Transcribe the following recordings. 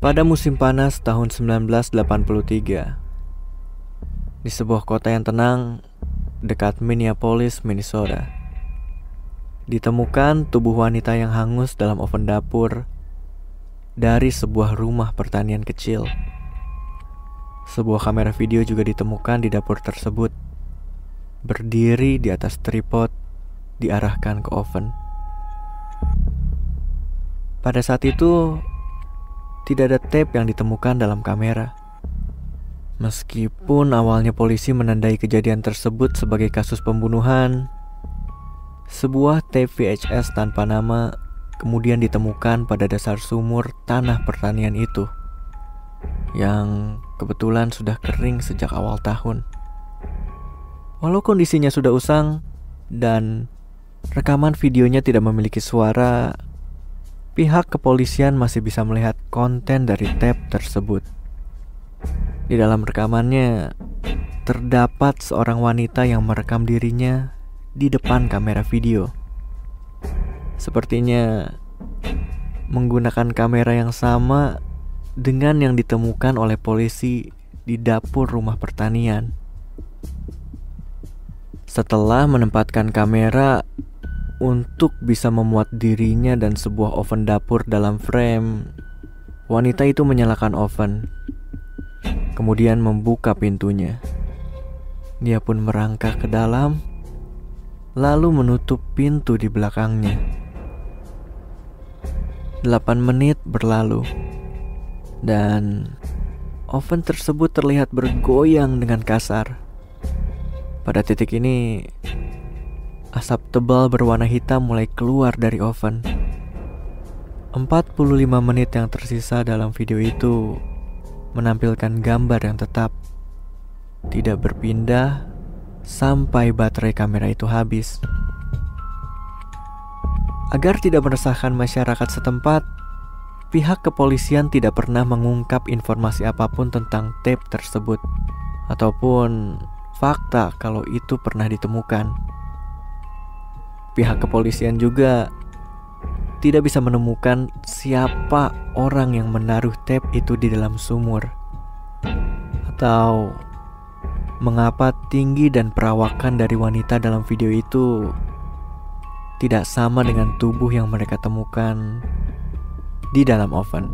Pada musim panas tahun 1983, di sebuah kota yang tenang dekat Minneapolis, Minnesota, ditemukan tubuh wanita yang hangus dalam oven dapur dari sebuah rumah pertanian kecil. Sebuah kamera video juga ditemukan di dapur tersebut, berdiri di atas tripod diarahkan ke oven. Pada saat itu, tidak ada tape yang ditemukan dalam kamera. Meskipun awalnya polisi menandai kejadian tersebut sebagai kasus pembunuhan, sebuah tape VHS tanpa nama kemudian ditemukan pada dasar sumur tanah pertanian itu, yang kebetulan sudah kering sejak awal tahun. Walau kondisinya sudah usang dan rekaman videonya tidak memiliki suara, pihak kepolisian masih bisa melihat konten dari tape tersebut. Di dalam rekamannya terdapat seorang wanita yang merekam dirinya di depan kamera video. Sepertinya menggunakan kamera yang sama dengan yang ditemukan oleh polisi di dapur rumah pertanian. Setelah menempatkan kamera untuk bisa memuat dirinya dan sebuah oven dapur dalam frame, wanita itu menyalakan oven, kemudian membuka pintunya. Dia pun merangkak ke dalam, lalu menutup pintu di belakangnya. 8 menit berlalu, dan oven tersebut terlihat bergoyang dengan kasar. Pada titik ini, asap tebal berwarna hitam mulai keluar dari oven. 45 menit yang tersisa dalam video itu menampilkan gambar yang tetap, tidak berpindah sampai baterai kamera itu habis. Agar tidak meresahkan masyarakat setempat, pihak kepolisian tidak pernah mengungkap informasi apapun tentang tape tersebut, ataupun fakta kalau itu pernah ditemukan. Pihak kepolisian juga tidak bisa menemukan siapa orang yang menaruh tape itu di dalam sumur, atau mengapa tinggi dan perawakan dari wanita dalam video itu tidak sama dengan tubuh yang mereka temukan di dalam oven.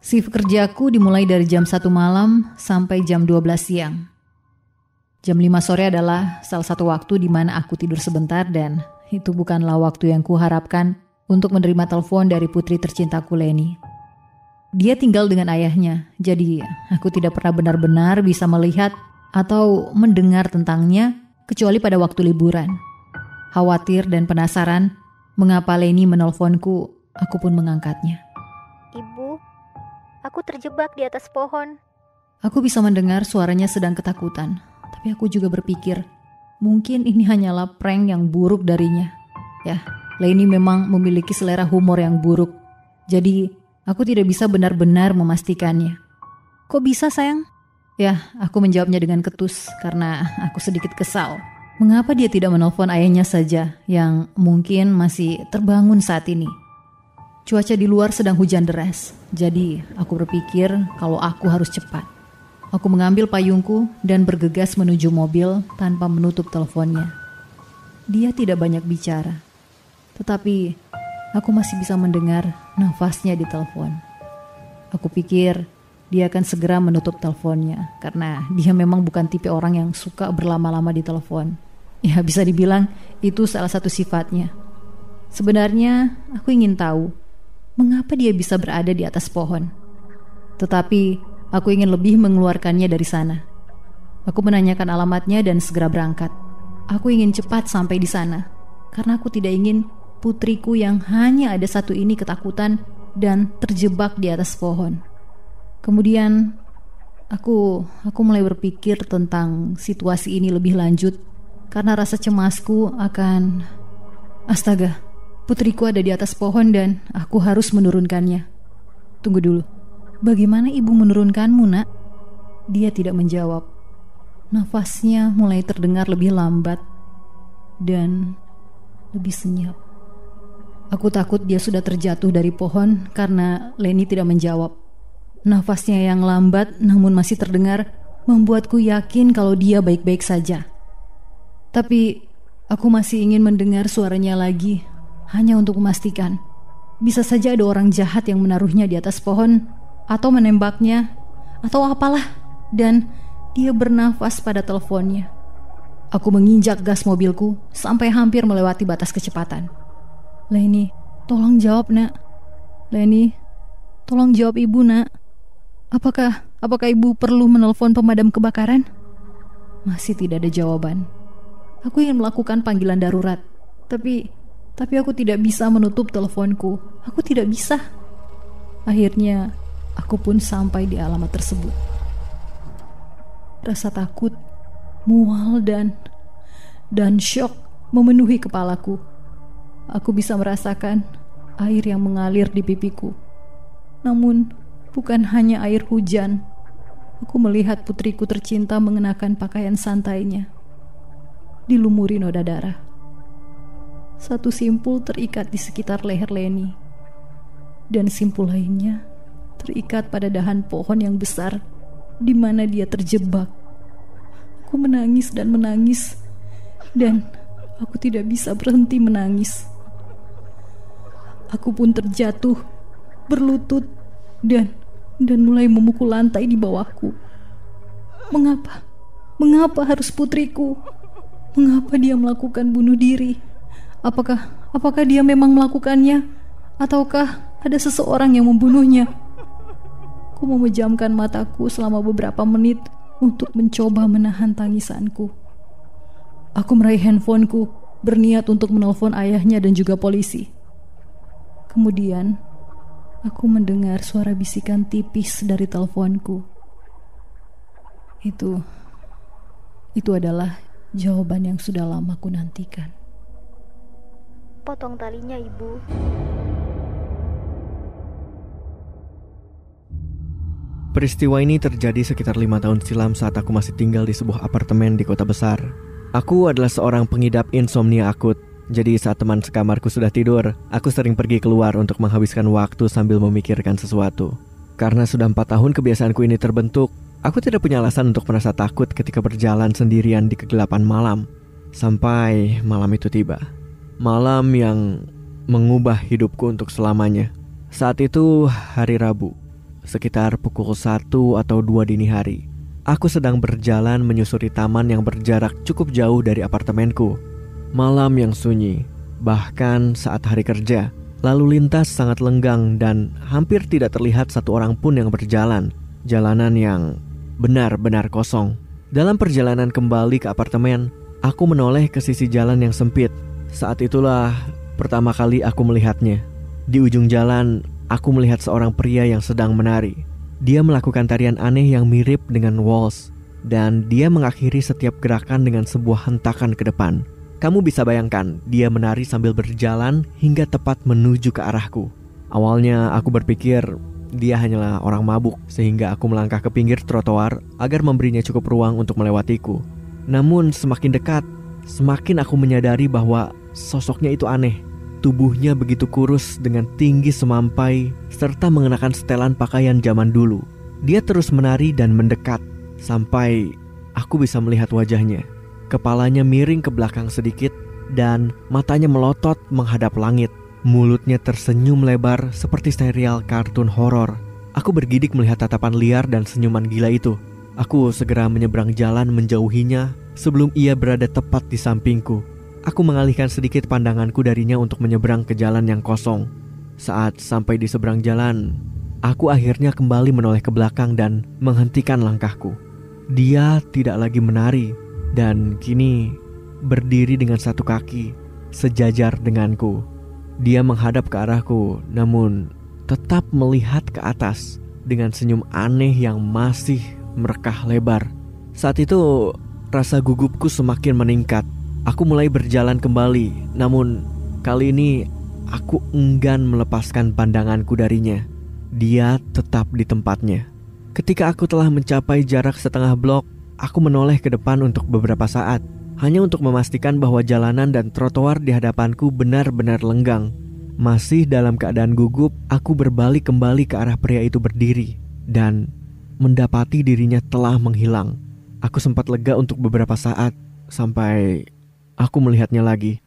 Shift kerjaku dimulai dari jam 1 malam sampai jam 12 siang. Jam 5 sore adalah salah satu waktu di mana aku tidur sebentar, dan itu bukanlah waktu yang kuharapkan untuk menerima telepon dari putri tercintaku Leni. Dia tinggal dengan ayahnya, jadi aku tidak pernah benar-benar bisa melihat atau mendengar tentangnya kecuali pada waktu liburan. Khawatir dan penasaran mengapa Leni menelponku, aku pun mengangkatnya. Ibu, aku terjebak di atas pohon. Aku bisa mendengar suaranya sedang ketakutan, tapi aku juga berpikir, mungkin ini hanyalah prank yang buruk darinya. Ya, Leni memang memiliki selera humor yang buruk, jadi aku tidak bisa benar-benar memastikannya. Kok bisa, sayang? Ya, aku menjawabnya dengan ketus karena aku sedikit kesal. Mengapa dia tidak menelpon ayahnya saja yang mungkin masih terbangun saat ini? Cuaca di luar sedang hujan deras, jadi aku berpikir kalau aku harus cepat. Aku mengambil payungku dan bergegas menuju mobil tanpa menutup teleponnya. Dia tidak banyak bicara, tetapi aku masih bisa mendengar nafasnya di telepon. Aku pikir dia akan segera menutup teleponnya karena dia memang bukan tipe orang yang suka berlama-lama di telepon. Ya, bisa dibilang itu salah satu sifatnya. Sebenarnya aku ingin tahu mengapa dia bisa berada di atas pohon. Tetapi aku ingin lebih mengeluarkannya dari sana. Aku menanyakan alamatnya dan segera berangkat. Aku ingin cepat sampai di sana karena aku tidak ingin putriku yang hanya ada satu ini ketakutan dan terjebak di atas pohon. Kemudian aku mulai berpikir tentang situasi ini lebih lanjut karena rasa cemasku akan, putriku ada di atas pohon dan aku harus menurunkannya. Tunggu dulu, bagaimana ibu menurunkanmu, nak? Dia tidak menjawab. Nafasnya mulai terdengar lebih lambat dan lebih senyap. Aku takut dia sudah terjatuh dari pohon karena Leni tidak menjawab. Nafasnya yang lambat namun masih terdengar membuatku yakin kalau dia baik-baik saja. Tapi aku masih ingin mendengar suaranya lagi, hanya untuk memastikan. Bisa saja ada orang jahat yang menaruhnya di atas pohon, atau menembaknya, atau apalah. Dan dia bernafas pada teleponnya. Aku menginjak gas mobilku sampai hampir melewati batas kecepatan. Leni, tolong jawab, nak. Leni, tolong jawab ibu, nak. Apakah ibu perlu menelpon pemadam kebakaran? Masih tidak ada jawaban. Aku ingin melakukan panggilan darurat, tapi aku tidak bisa menutup teleponku. Aku tidak bisa. Akhirnya, aku pun sampai di alamat tersebut. Rasa takut, mual dan syok memenuhi kepalaku. Aku bisa merasakan air yang mengalir di pipiku. Namun, bukan hanya air hujan. Aku melihat putriku tercinta mengenakan pakaian santainya, dilumuri noda darah. Satu simpul terikat di sekitar leher Leni, dan simpul lainnya terikat pada dahan pohon yang besar di mana dia terjebak. Aku menangis dan menangis, dan aku tidak bisa berhenti menangis. Aku pun terjatuh, berlutut, dan mulai memukul lantai di bawahku. Mengapa harus putriku? Mengapa dia melakukan bunuh diri? Apakah dia memang melakukannya? Ataukah ada seseorang yang membunuhnya? Aku memejamkan mataku selama beberapa menit untuk mencoba menahan tangisanku. Aku meraih handphoneku, berniat untuk menelpon ayahnya dan juga polisi. Kemudian, aku mendengar suara bisikan tipis dari teleponku. Itu adalah jawaban yang sudah lama ku nantikan. Potong talinya, Ibu. Peristiwa ini terjadi sekitar 5 tahun silam saat aku masih tinggal di sebuah apartemen di kota besar. Aku adalah seorang pengidap insomnia akut. Jadi saat teman sekamarku sudah tidur, aku sering pergi keluar untuk menghabiskan waktu sambil memikirkan sesuatu. Karena sudah 4 tahun kebiasaanku ini terbentuk, aku tidak punya alasan untuk merasa takut ketika berjalan sendirian di kegelapan malam. Sampai malam itu tiba. Malam yang mengubah hidupku untuk selamanya. Saat itu hari Rabu, sekitar pukul 1 atau 2 dini hari. Aku sedang berjalan menyusuri taman yang berjarak cukup jauh dari apartemenku. Malam yang sunyi, bahkan saat hari kerja, lalu lintas sangat lenggang dan hampir tidak terlihat satu orang pun yang berjalan. Jalanan yang benar-benar kosong. Dalam perjalanan kembali ke apartemen, aku menoleh ke sisi jalan yang sempit. Saat itulah pertama kali aku melihatnya. Di ujung jalan, aku melihat seorang pria yang sedang menari. Dia melakukan tarian aneh yang mirip dengan waltz, dan dia mengakhiri setiap gerakan dengan sebuah hentakan ke depan. Kamu bisa bayangkan, dia menari sambil berjalan hingga tepat menuju ke arahku. Awalnya aku berpikir dia hanyalah orang mabuk, sehingga aku melangkah ke pinggir trotoar agar memberinya cukup ruang untuk melewatiku. Namun semakin dekat, semakin aku menyadari bahwa sosoknya itu aneh. Tubuhnya begitu kurus dengan tinggi semampai serta mengenakan setelan pakaian zaman dulu. Dia terus menari dan mendekat sampai aku bisa melihat wajahnya. Kepalanya miring ke belakang sedikit dan matanya melotot menghadap langit. Mulutnya tersenyum lebar seperti serial kartun horor. Aku bergidik melihat tatapan liar dan senyuman gila itu. Aku segera menyeberang jalan menjauhinya sebelum ia berada tepat di sampingku. Aku mengalihkan sedikit pandanganku darinya untuk menyeberang ke jalan yang kosong. Saat sampai di seberang jalan, aku akhirnya kembali menoleh ke belakang dan menghentikan langkahku. Dia tidak lagi menari dan kini berdiri dengan satu kaki sejajar denganku. Dia menghadap ke arahku, namun tetap melihat ke atas dengan senyum aneh yang masih merekah lebar. Saat itu rasa gugupku semakin meningkat. Aku mulai berjalan kembali, namun kali ini aku enggan melepaskan pandanganku darinya. dia tetap di tempatnya. Ketika aku telah mencapai jarak setengah blok, aku menoleh ke depan untuk beberapa saat, hanya untuk memastikan bahwa jalanan dan trotoar di hadapanku benar-benar lenggang. Masih dalam keadaan gugup, aku berbalik kembali ke arah pria itu berdiri dan mendapati dirinya telah menghilang. Aku sempat lega untuk beberapa saat sampai aku melihatnya lagi.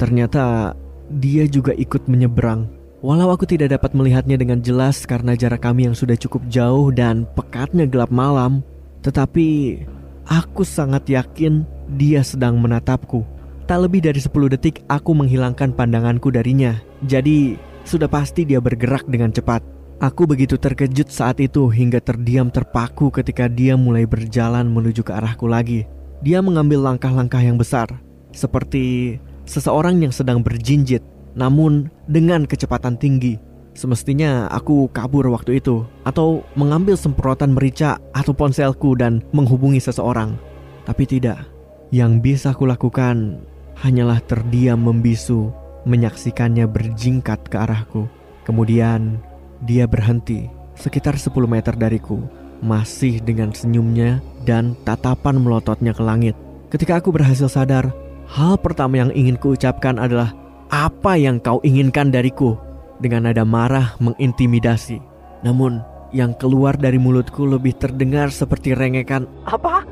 Ternyata dia juga ikut menyeberang. Walau aku tidak dapat melihatnya dengan jelas karena jarak kami yang sudah cukup jauh dan pekatnya gelap malam, tetapi aku sangat yakin dia sedang menatapku. Tak lebih dari 10 detik aku menghilangkan pandanganku darinya. Jadi sudah pasti dia bergerak dengan cepat. Aku begitu terkejut saat itu hingga terdiam terpaku ketika dia mulai berjalan menuju ke arahku lagi. Dia mengambil langkah-langkah yang besar, seperti seseorang yang sedang berjinjit, namun dengan kecepatan tinggi. Semestinya aku kabur waktu itu, atau mengambil semprotan merica atau ponselku dan menghubungi seseorang. Tapi tidak. Yang bisa kulakukan hanyalah terdiam membisu, menyaksikannya berjingkat ke arahku. Kemudian dia berhenti sekitar 10 meter dariku, masih dengan senyumnya dan tatapan melototnya ke langit. Ketika aku berhasil sadar, hal pertama yang ingin kuucapkan adalah, "Apa yang kau inginkan dariku?" Dengan nada marah mengintimidasi. Namun yang keluar dari mulutku lebih terdengar seperti rengekan, "Apa?"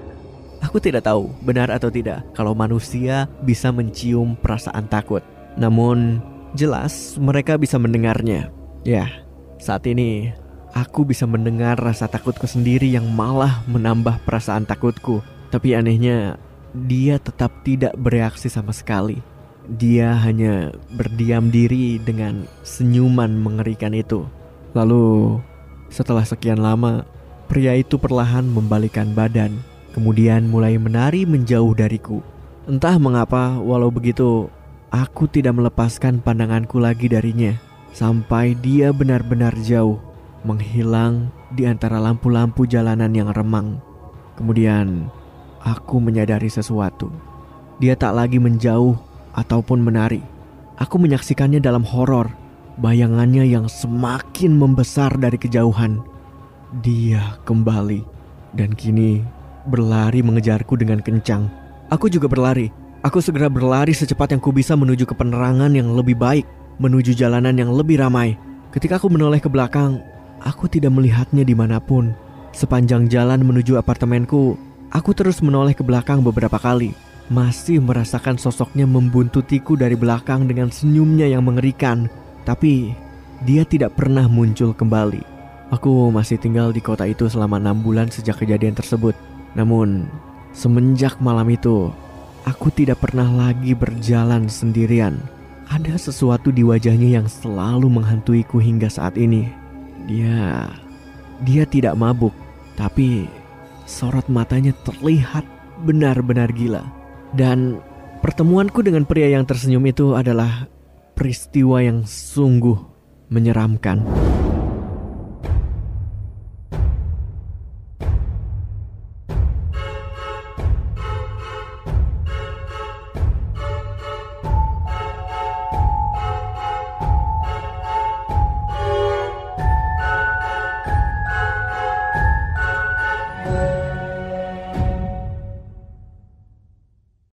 Aku tidak tahu benar atau tidak kalau manusia bisa mencium perasaan takut. Namun jelas mereka bisa mendengarnya. Ya, saat ini aku bisa mendengar rasa takutku sendiri yang malah menambah perasaan takutku. Tapi anehnya, dia tetap tidak bereaksi sama sekali. Dia hanya berdiam diri dengan senyuman mengerikan itu. Lalu setelah sekian lama, pria itu perlahan membalikkan badan, kemudian mulai menari menjauh dariku. Entah mengapa, walau begitu, aku tidak melepaskan pandanganku lagi darinya sampai dia benar-benar jauh, menghilang di antara lampu-lampu jalanan yang remang. Kemudian aku menyadari sesuatu. Dia tak lagi menjauh ataupun menari. Aku menyaksikannya dalam horor, bayangannya yang semakin membesar dari kejauhan. Dia kembali dan kini berlari mengejarku dengan kencang. Aku juga berlari. Aku segera berlari secepat yang ku bisa menuju ke penerangan yang lebih baik, menuju jalanan yang lebih ramai. Ketika aku menoleh ke belakang, aku tidak melihatnya dimanapun. Sepanjang jalan menuju apartemenku, aku terus menoleh ke belakang beberapa kali, masih merasakan sosoknya membuntutiku dari belakang dengan senyumnya yang mengerikan. Tapi dia tidak pernah muncul kembali. Aku masih tinggal di kota itu selama 6 bulan sejak kejadian tersebut. Namun semenjak malam itu, aku tidak pernah lagi berjalan sendirian. Ada sesuatu di wajahnya yang selalu menghantuiku hingga saat ini. Dia tidak mabuk, tapi sorot matanya terlihat benar-benar gila. Dan pertemuanku dengan pria yang tersenyum itu adalah peristiwa yang sungguh menyeramkan.